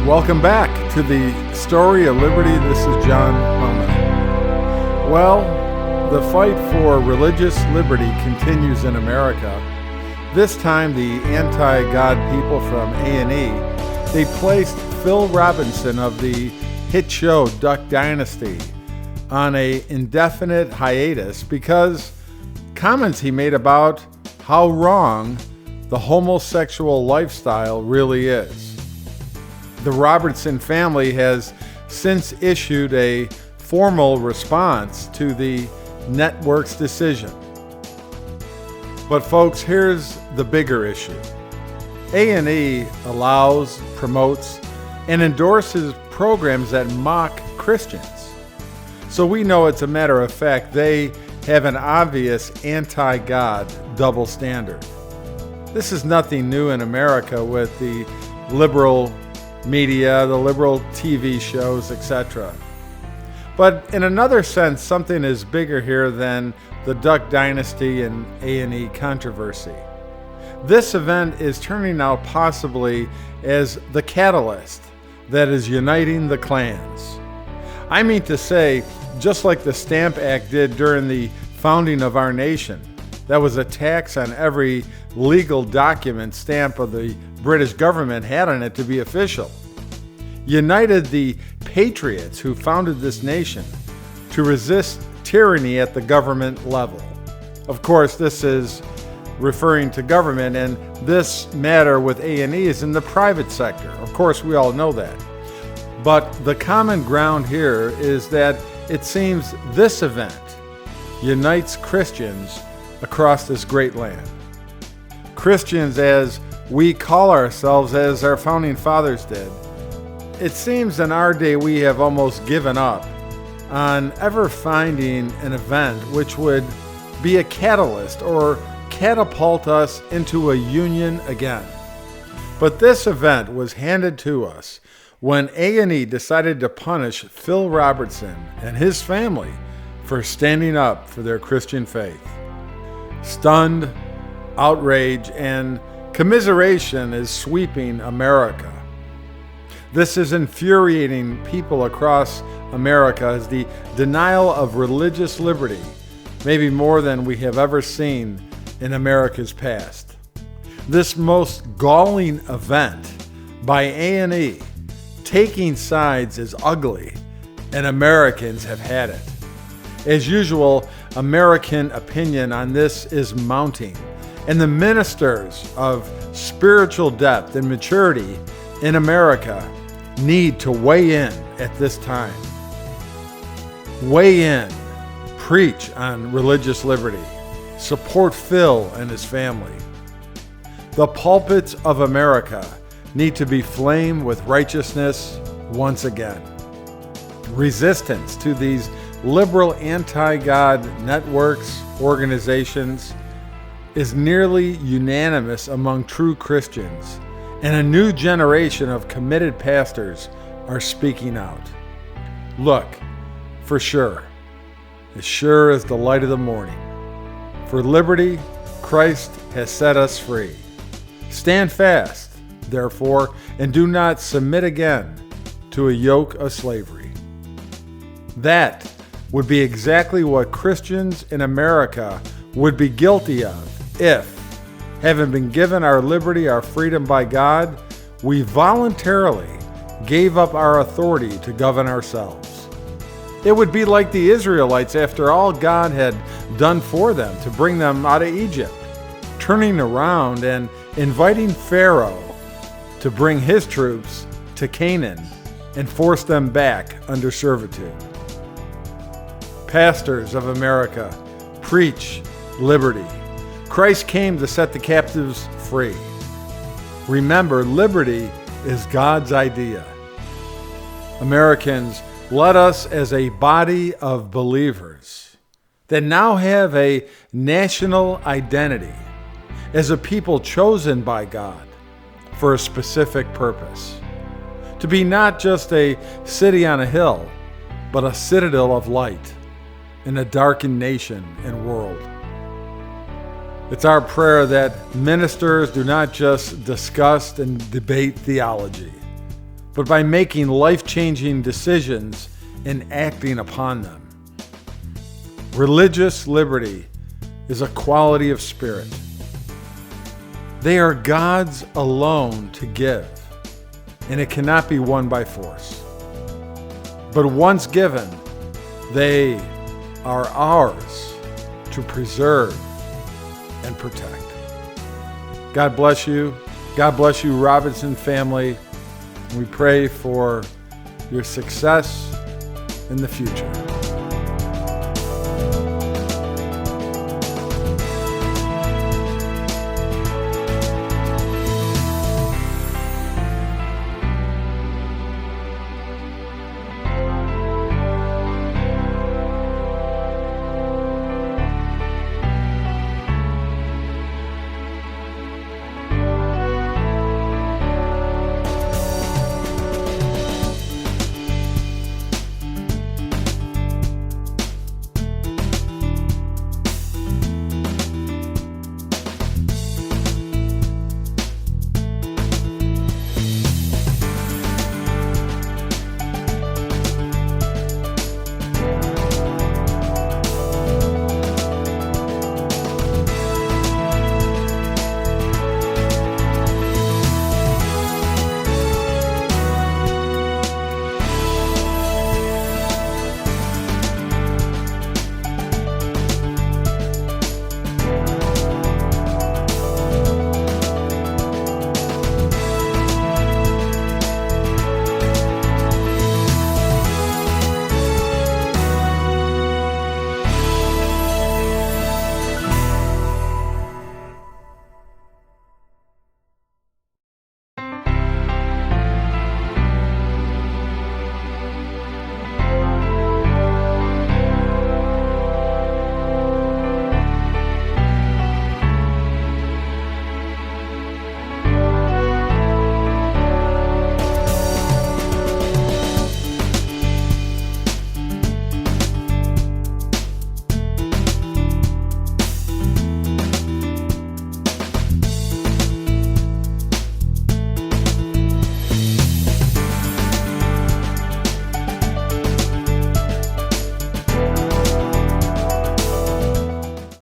Welcome back to the Story of Liberty. This is John Bowman. Well, the fight for religious liberty continues in America. This time, the anti-God people from A&E, they placed Phil Robertson of the hit show Duck Dynasty on an indefinite hiatus because comments he made about how wrong the homosexual lifestyle really is. The Robertson family has since issued a formal response to the network's decision. But folks, here's the bigger issue. A&E allows, promotes, and endorses programs that mock Christians. So we know it's a matter of fact they have an obvious anti-God double standard. This is nothing new in America with the liberal media, the liberal TV shows, etc. But in another sense, something is bigger here than the Duck Dynasty and A&E controversy. This event is turning out possibly as the catalyst that is uniting the clans. I mean to say, just like the Stamp Act did during the founding of our nation, that was a tax on every legal document stamp of the British government had on it to be official, united the patriots who founded this nation to resist tyranny at the government level. Of course, this is referring to government, and this matter with A&E is in the private sector. Of course, we all know that. But the common ground here is that it seems this event unites Christians across this great land. Christians, as we call ourselves, as our founding fathers did. It seems in our day we have almost given up on ever finding an event which would be a catalyst or catapult us into a union again. But this event was handed to us when A&E decided to punish Phil Robertson and his family for standing up for their Christian faith. Stunned, outrage, and commiseration is sweeping America. This is infuriating people across America as the denial of religious liberty, maybe more than we have ever seen in America's past. This most galling event by A&E taking sides is ugly, and Americans have had it. As usual, American opinion on this is mounting, and the ministers of spiritual depth and maturity in America need to weigh in at this time. Weigh in, preach on religious liberty, support Phil and his family. The pulpits of America need to be flame with righteousness once again. Resistance to these liberal anti-God networks, organizations, is nearly unanimous among true Christians, and a new generation of committed pastors are speaking out. Look, for sure, as sure as the light of the morning, for liberty, Christ has set us free. Stand fast, therefore, and do not submit again to a yoke of slavery. That would be exactly what Christians in America would be guilty of if, having been given our liberty, our freedom by God, we voluntarily gave up our authority to govern ourselves. It would be like the Israelites after all God had done for them to bring them out of Egypt, turning around and inviting Pharaoh to bring his troops to Canaan and force them back under servitude. Pastors of America, preach liberty. Christ came to set the captives free. Remember, liberty is God's idea. Americans, let us as a body of believers that now have a national identity, as a people chosen by God for a specific purpose, to be not just a city on a hill, but a citadel of light in a darkened nation and world. It's our prayer that ministers do not just discuss and debate theology, but by making life-changing decisions and acting upon them. Religious liberty is a quality of spirit. They are God's alone to give, and it cannot be won by force. But once given, they are ours to preserve and protect. God bless you. God bless you, Robertson family. We pray for your success in the future.